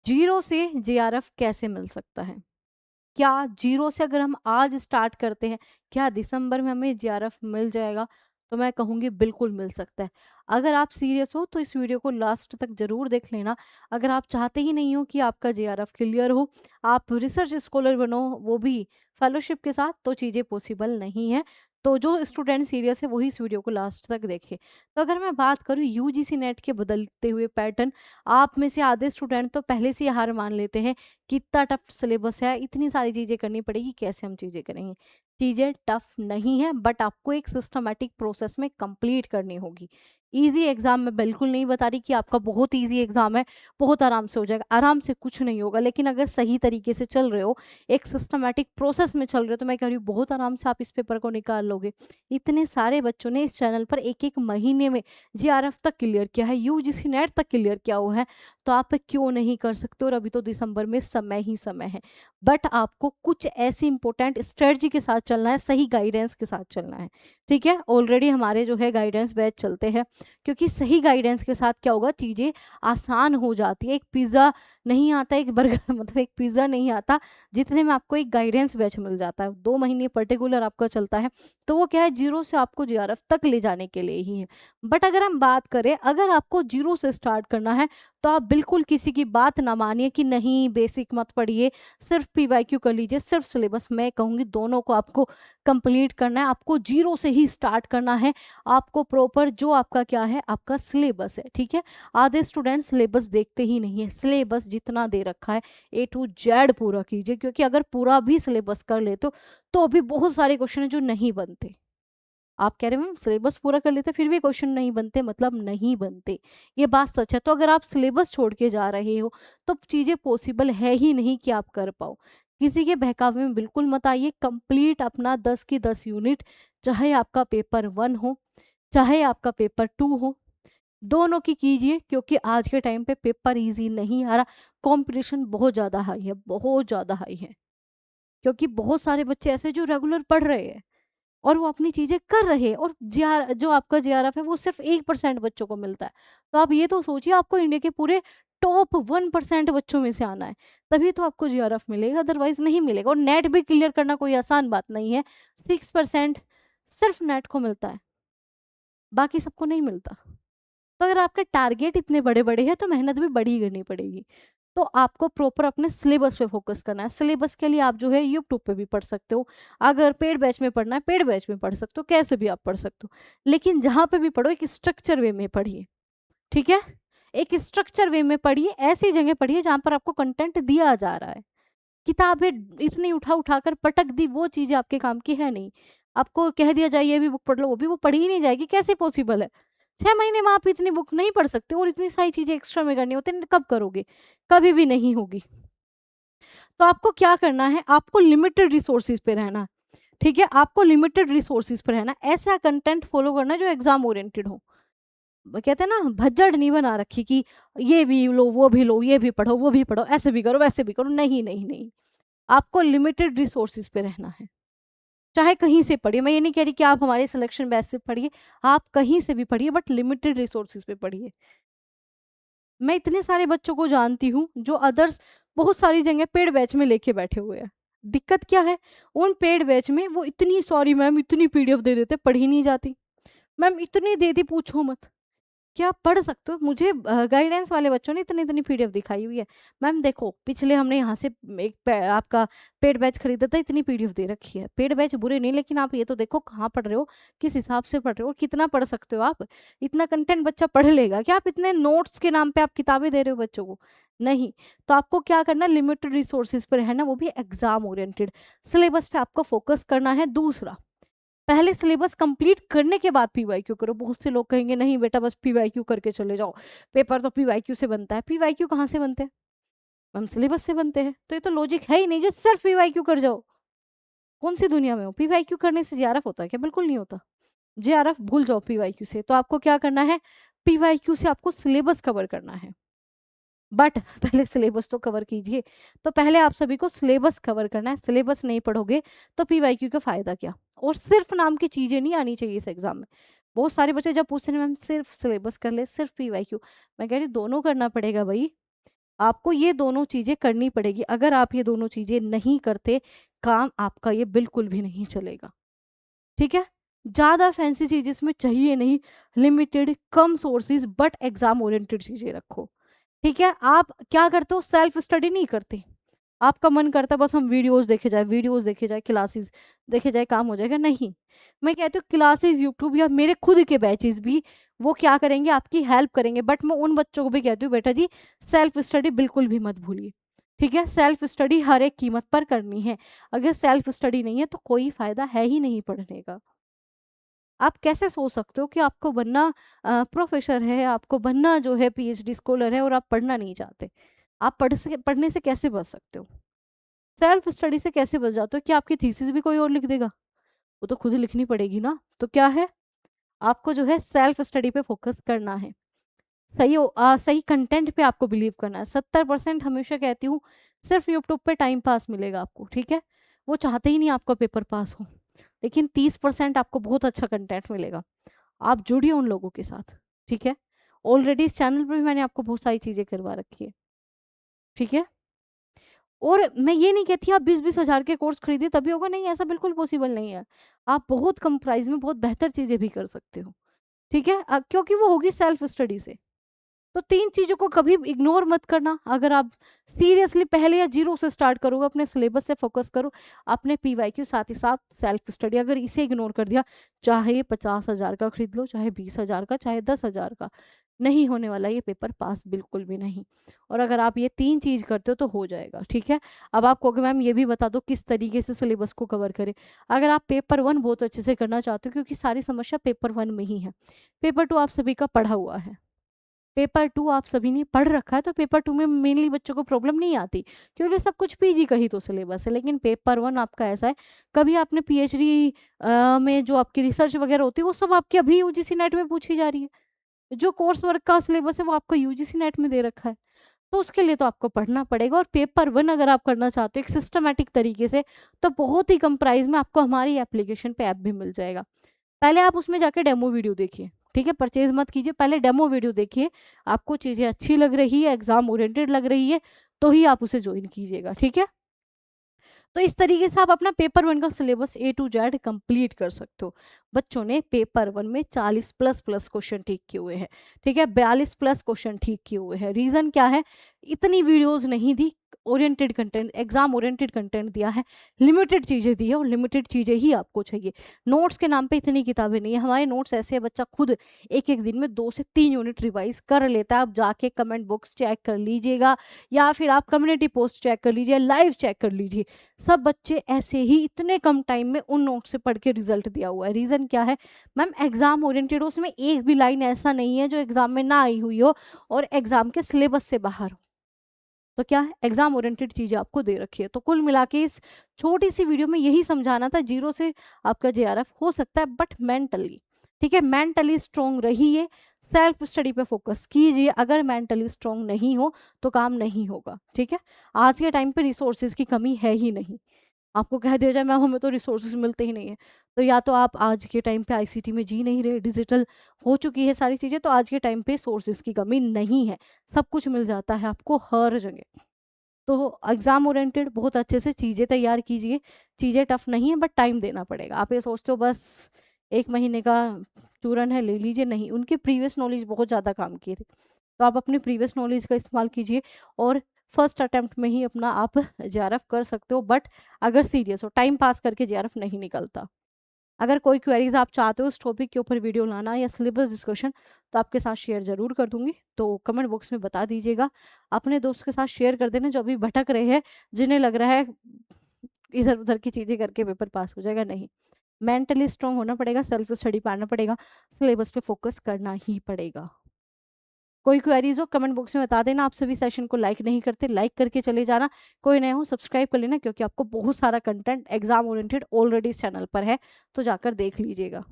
Zero से JRF कैसे मिल सकता है? क्या जीरो से अगर हम आज स्टार्ट करते हैं, क्या दिसंबर में हमें जेआरएफ मिल जाएगा? तो मैं कहूँगी बिल्कुल मिल सकता है। अगर आप सीरियस हो तो इस वीडियो को लास्ट तक ज़रूर देख लेना। अगर आप चाहते ही नहीं हो कि आपका जेआरएफ क्लियर हो, आप रिसर्च स्कॉलर बनो, वो भी फेलोशिप के साथ, तो चीज़ें पॉसिबल नहीं है। तो जो स्टूडेंट सीरियस है वही इस वीडियो को लास्ट तक देखे। तो अगर मैं बात करूँ यूजीसी नेट के बदलते हुए पैटर्न, आप में से आधे स्टूडेंट तो पहले से ही हार मान लेते हैं कि इतना टफ सिलेबस है, इतनी सारी चीज़ें करनी पड़ेगी, कैसे हम चीज़ें करेंगे। चीज़ें टफ नहीं है, बट आपको एक सिस्टमैटिक प्रोसेस में कंप्लीट करनी होगी। ईजी एग्जाम मैं बिल्कुल नहीं बता रही कि आपका बहुत ईजी एग्जाम है, बहुत आराम से हो जाएगा, आराम से कुछ नहीं होगा। लेकिन अगर सही तरीके से चल रहे हो, एक सिस्टमैटिक प्रोसेस में चल रहे हो, तो मैं कह रही हूँ बहुत आराम से आप इस पेपर को निकाल लोगे। इतने सारे बच्चों ने इस चैनल पर एक एक महीने में जीआरएफ तक क्लियर किया है, यूजीसी नेट तक क्लियर किया हुआ है, तो आप क्यों नहीं कर सकते? और अभी तो दिसंबर में समय ही समय है। बट आपको कुछ ऐसी इंपॉर्टेंट स्ट्रेटजी के साथ चलना है, सही गाइडेंस के साथ चलना है। ठीक है, ऑलरेडी हमारे जो है गाइडेंस बैच चलते हैं, क्योंकि सही गाइडेंस के साथ क्या होगा, चीज़ें आसान हो जाती है। एक पिज़्ज़ा नहीं आता, एक बर्गर मतलब एक पिज़्ज़ा नहीं आता जितने में आपको एक गाइडेंस बैच मिल जाता है। 2 महीने पर्टिकुलर आपका चलता है, तो वो क्या है, जीरो से आपको जीआरएफ तक ले जाने के लिए ही है। बट अगर हम बात करें, अगर आपको जीरो से स्टार्ट करना है, तो आप बिल्कुल किसी की बात ना मानिए कि नहीं बेसिक मत पढ़िए, सिर्फ पीवाईक्यू कर लीजिए, सिर्फ सिलेबस। मैं कहूँगी दोनों को आपको कंप्लीट करना है, आपको जीरो से ही स्टार्ट करना है। आपको प्रॉपर जो आपका क्या है, आपका सिलेबस है, ठीक है। आधे स्टूडेंट सिलेबस देखते ही नहीं है, सिलेबस जितना दे रखा है ए टू जेड पूरा कीजिए, क्योंकि अगर पूरा भी सिलेबस कर ले तो भी बहुत सारे क्वेश्चन है जो नहीं बनते। आप कह रहे हो मैम सिलेबस पूरा कर लेते फिर भी क्वेश्चन नहीं बनते, मतलब नहीं बनते, ये बात सच है। तो अगर आप सिलेबस छोड़ के जा रहे हो, तो चीज़ें पॉसिबल है ही नहीं कि आप कर पाओ। किसी के बहकावे में बिल्कुल मत आइए, कंप्लीट अपना 10 की 10 यूनिट, चाहे आपका पेपर 1 हो, चाहे आपका पेपर 2 हो, दोनों की कीजिए। क्योंकि आज के टाइम पे पेपर ईजी नहीं आ रहा, कॉम्पिटिशन बहुत ज़्यादा हाई है, बहुत ज़्यादा हाई है। क्योंकि बहुत सारे बच्चे ऐसे जो रेगुलर पढ़ रहे हैं और वो अपनी चीज़ें कर रहे हैं, और जीआर जो आपका जीआरएफ है वो सिर्फ 1% बच्चों को मिलता है। तो आप ये तो सोचिए, आपको इंडिया के पूरे टॉप 1% बच्चों में से आना है, तभी तो आपको जीआरएफ मिलेगा, अदरवाइज नहीं मिलेगा। और नेट भी क्लियर करना कोई आसान बात नहीं है, 6% सिर्फ नेट को मिलता है, बाकी सबको नहीं मिलता। तो अगर आपके टारगेट इतने बड़े बड़े हैं, तो मेहनत भी बड़ी करनी पड़ेगी। तो आपको प्रॉपर अपने सिलेबस पे फोकस करना है। सिलेबस के लिए आप जो है यूट्यूब पे भी पढ़ सकते हो, अगर पेड बैच में पढ़ना है पेड बैच में पढ़ सकते हो, कैसे भी आप पढ़ सकते हो। लेकिन जहाँ पे भी पढ़ो, एक स्ट्रक्चर वे में पढ़िए, ठीक है। एक स्ट्रक्चर वे में पढ़िए, ऐसी जगह पढ़िए जहाँ पर आपको कंटेंट दिया जा रहा है। किताबें इतनी उठा उठा कर पटक दी, वो चीजें आपके काम की है नहीं। आपको कह दिया जाए ये भी बुक पढ़ लो, वो भी वो पढ़ी ही नहीं जाएगी, कैसे पॉसिबल है? 6 महीने में आप इतनी बुक नहीं पढ़ सकते, और इतनी सारी चीजें एक्स्ट्रा में करनी होती है, कब करोगे? कभी भी नहीं होगी। तो आपको क्या करना है, आपको लिमिटेड रिसोर्सेज पे रहना है, ठीक है। आपको लिमिटेड रिसोर्सेज पे रहना, ऐसा कंटेंट फॉलो करना जो एग्जाम ओरिएंटेड हो। कहते हैं ना, भज्जड़ नहीं बना रखी कि ये भी लो वो भी लो, ये भी पढ़ो वो भी पढ़ो, ऐसे भी करो वैसे भी करो, नहीं नहीं नहीं। आपको लिमिटेड रिसोर्सेज पे रहना है, चाहे कहीं से पढ़िए। मैं ये नहीं कह रही कि आप हमारे सिलेक्शन बैच से पढ़िए, आप कहीं से भी पढ़िए, बट लिमिटेड रिसोर्सेज पे पढ़िए। मैं इतने सारे बच्चों को जानती हूँ जो अदर्स बहुत सारी जगह पेड बैच में लेके बैठे हुए हैं। दिक्कत क्या है, उन पेड बैच में वो इतनी, सॉरी मैम, इतनी पीडीएफ दे देते, पढ़ी नहीं जाती। मैम इतनी दे दी, पूछो मत। क्या आप पढ़ सकते हो? मुझे गाइडेंस वाले बच्चों ने इतनी इतनी पीडीएफ दिखाई हुई है। मैम देखो, पिछले हमने यहाँ से आपका पेड बैच खरीदा था, इतनी पीडीएफ दे रखी है। पेड बैच बुरे नहीं, लेकिन आप ये तो देखो कहाँ पढ़ रहे हो, किस हिसाब से पढ़ रहे हो, कितना पढ़ सकते हो आप। इतना कंटेंट बच्चा पढ़ लेगा क्या? आप इतने नोट्स के नाम पे आप किताबें दे रहे हो बच्चों को? नहीं। तो आपको क्या करना है, लिमिटेड रिसोर्सेज पर है ना, वो भी एग्जाम ओरिएंटेड। सिलेबस पे आपको फोकस करना है। दूसरा, पहले सिलेबस कंप्लीट करने के बाद पीवाईक्यू करो। बहुत से लोग कहेंगे नहीं बेटा बस पीवाईक्यू करके चले जाओ, पेपर तो पीवाईक्यू से बनता है। पीवाईक्यू कहाँ से बनते हैं? हम सिलेबस से बनते हैं। तो ये तो लॉजिक है ही नहीं कि सिर्फ पीवाईक्यू कर जाओ। कौन सी दुनिया में हो? पीवाईक्यू करने से जेआरएफ होता है क्या? बिल्कुल नहीं होता। जेआरएफ भूल जाओ पीवाईक्यू से। तो आपको क्या करना है, पीवाईक्यू से आपको सिलेबस कवर करना है। बट पहले सिलेबस तो कवर कीजिए। तो पहले आप सभी को सिलेबस कवर करना है। सिलेबस नहीं पढ़ोगे तो पीवाईक्यू का फायदा क्या? और सिर्फ नाम की चीजें नहीं आनी चाहिए इस एग्जाम में। बहुत सारे बच्चे जब पूछते हैं मैम सिर्फ सिलेबस कर ले, सिर्फ पीवाईक्यू, मैं कह रही दोनों करना पड़ेगा भाई। आपको ये दोनों चीज़ें करनी पड़ेगी। अगर आप ये दोनों चीज़ें नहीं करते, काम आपका ये बिल्कुल भी नहीं चलेगा, ठीक है? ज़्यादा फैंसी चीज़ इसमें चाहिए नहीं, limited, come sources but exam oriented चीज़ें रखो, ठीक है? आप क्या करते हो, सेल्फ स्टडी नहीं करते। आपका मन करता है बस हम वीडियोज़ देखे जाए, क्लासेस देखे जाए, काम हो जाएगा, नहीं। मैं कहती हूँ क्लासेस यूट्यूब या मेरे खुद के बैचेज़ भी वो क्या करेंगे, आपकी हेल्प करेंगे, बट मैं उन बच्चों को भी कहती हूँ बेटा जी सेल्फ स्टडी बिल्कुल भी मत भूलिए, ठीक है? सेल्फ स्टडी हर एक कीमत पर करनी है। अगर सेल्फ स्टडी नहीं है तो कोई फ़ायदा है ही नहीं पढ़ने का। आप कैसे सोच सकते हो कि आपको बनना प्रोफ़ेसर है, आपको बनना जो है पीएचडी स्कॉलर है और आप पढ़ना नहीं चाहते? आप पढ़ने से कैसे बच सकते हो? सेल्फ स्टडी से कैसे बच जाते हो? क्या आपकी थीसिस भी कोई और लिख देगा? वो तो खुद ही लिखनी पड़ेगी ना। तो क्या है, आपको जो है सेल्फ स्टडी पे फ़ोकस करना है। सही कंटेंट पे आपको बिलीव करना है। 70% हमेशा कहती हूँ सिर्फ़ यूट्यूब पे टाइम पास मिलेगा आपको, ठीक है? वो चाहते ही नहीं आपका पेपर पास हो। लेकिन 30% आपको बहुत अच्छा कंटेंट मिलेगा। आप जुड़िए उन लोगों के साथ, ठीक है? ऑलरेडी इस चैनल पे भी मैंने आपको बहुत सारी चीज़ें करवा रखी है, ठीक है? और मैं ये नहीं कहती आप 20-20 हज़ार के कोर्स खरीदिए तभी होगा, नहीं ऐसा बिल्कुल पॉसिबल नहीं है। आप बहुत कम प्राइस में बहुत बेहतर चीज़ें भी कर सकते हो, ठीक है? क्योंकि वो होगी सेल्फ स्टडी से। तो 3 चीज़ों को कभी इग्नोर मत करना। अगर आप सीरियसली पहले या ज़ीरो से स्टार्ट करोगे, अपने सिलेबस से फ़ोकस करो, अपने पीवाईक्यू साथ ही साथ सेल्फ स्टडी, अगर इसे इग्नोर कर दिया, चाहे 50,000 का खरीद लो, चाहे 20,000 का, चाहे 10,000 का, नहीं होने वाला ये पेपर पास बिल्कुल भी नहीं। और अगर आप ये 3 चीज़ करते हो तो हो जाएगा, ठीक है? अब आप कहोगे मैम ये भी बता दो किस तरीके से सिलेबस को कवर करें। अगर आप पेपर 1 बहुत अच्छे से करना चाहते हो, क्योंकि सारी समस्या पेपर 1 में ही है। पेपर 2 आप सभी का पढ़ा हुआ है। पेपर 2 आप सभी ने पढ़ रखा है, तो पेपर 2 में मेनली बच्चों को प्रॉब्लम नहीं आती, क्योंकि सब कुछ पीजी का ही तो सिलेबस है। लेकिन पेपर 1 आपका ऐसा है, कभी आपने पीएचडी में जो आपकी रिसर्च वगैरह होती है वो सब आपकी अभी यूजीसी नेट में पूछी जा रही है। जो कोर्स वर्क का सिलेबस है वो आपका यूजीसी नेट में दे रखा है। तो उसके लिए तो आपको पढ़ना पड़ेगा। और पेपर 1 अगर आप करना चाहते हो एक सिस्टमैटिक तरीके से, तो बहुत ही कम प्राइस में आपको हमारी एप्लीकेशन पे ऐप भी मिल जाएगा। पहले आप उसमें जाके डेमो वीडियो देखिए, ठीक है? परचेज़ मत कीजिए, पहले डेमो वीडियो देखिए। आपको चीज़ें अच्छी लग रही है, एग्ज़ाम ओरिएंटेड लग रही है, तो ही आप उसे जॉइन कीजिएगा, ठीक है? तो इस तरीके से आप अपना पेपर 1 का syllabus A to Z complete कर सकते हो। बच्चों ने पेपर 1 में 40 प्लस प्लस क्वेश्चन ठीक किए हुए हैं, ठीक है? 42 प्लस क्वेश्चन ठीक किए हुए हैं। रीज़न क्या है? इतनी वीडियोज़ नहीं दी, oriented content, exam oriented content दिया है, लिमिटेड चीज़ें दी है और लिमिटेड चीज़ें ही आपको चाहिए। नोट्स के नाम पे इतनी किताबें नहीं है। हमारे नोट्स ऐसे हैं, बच्चा खुद एक-एक दिन में 2 से 3 यूनिट रिवाइज़ कर लेता है। आप जाके कमेंट बॉक्स चेक कर लीजिएगा, या फिर आप कम्युनिटी पोस्ट चेक कर लीजिए, लाइव चेक कर लीजिए। सब बच्चे ऐसे ही इतने कम टाइम में उन नोट से पढ़ के रिजल्ट दिया हुआ है। रीज़न क्या है? मैम एग्ज़ाम ओरिएंटेड हो, उसमें एक भी लाइन ऐसा नहीं है जो एग्ज़ाम में ना आई हुई हो और एग्ज़ाम के सिलेबस से बाहर हो। तो क्या है, एग्ज़ाम ओरिएंटेड चीज़ें आपको दे रखी है। तो कुल मिला के इस छोटी-सी वीडियो में यही समझाना था, ज़ीरो से आपका जेआरएफ हो सकता है बट मेंटली, ठीक है? मेंटली स्ट्रॉन्ग रहिए, सेल्फ स्टडी पे फ़ोकस कीजिए। अगर मेंटली स्ट्रॉन्ग नहीं हो तो काम नहीं होगा, ठीक है? आज के टाइम पे रिसोर्सेज़ की कमी है ही नहीं। आपको कह दिया जाए मैम हमें तो रिसोर्सेज मिलते ही नहीं है, तो या तो आप आज के टाइम पे आईसीटी में जी नहीं रहे, डिजिटल हो चुकी है सारी चीज़ें, तो आज के टाइम पे सोर्सेज की कमी नहीं है, सब कुछ मिल जाता है आपको हर जगह। तो एग्जाम ओरिएंटेड बहुत अच्छे से चीज़ें तैयार कीजिए। चीज़ें टफ नहीं है बट टाइम देना पड़ेगा। आप ये सोचते हो बस 1 महीने का चूरन है ले लीजिए, नहीं, उनकी प्रीवियस नॉलेज बहुत ज़्यादा काम की थी। तो आप अपनी प्रीवियस नॉलेज का इस्तेमाल कीजिए और फर्स्ट अटेम्प्ट में ही अपना आप जेआरएफ कर सकते हो, बट अगर सीरियस हो, टाइम पास करके जेआरएफ नहीं निकलता। अगर कोई क्वेरीज आप चाहते हो उस टॉपिक के ऊपर वीडियो लाना या सिलेबस डिस्कशन, तो आपके साथ शेयर ज़रूर कर दूंगी, तो कमेंट बॉक्स में बता दीजिएगा। अपने दोस्त के साथ शेयर कर देना जो अभी भटक रहे हैं, जिन्हें लग रहा है इधर उधर की चीज़ें करके पेपर पास हो जाएगा, नहीं। मेंटली स्ट्रांग होना पड़ेगा, सेल्फ स्टडी पाना पड़ेगा, सिलेबस पे फोकस करना ही पड़ेगा। कोई क्वेरीज हो कमेंट बॉक्स में बता देना। आप सभी सेशन को लाइक नहीं करते, लाइक करके चले जाना। कोई नए हो सब्सक्राइब कर लेना, क्योंकि आपको बहुत सारा कंटेंट एग्जाम ओरिएंटेड ऑलरेडी इस चैनल पर है, तो जाकर देख लीजिएगा।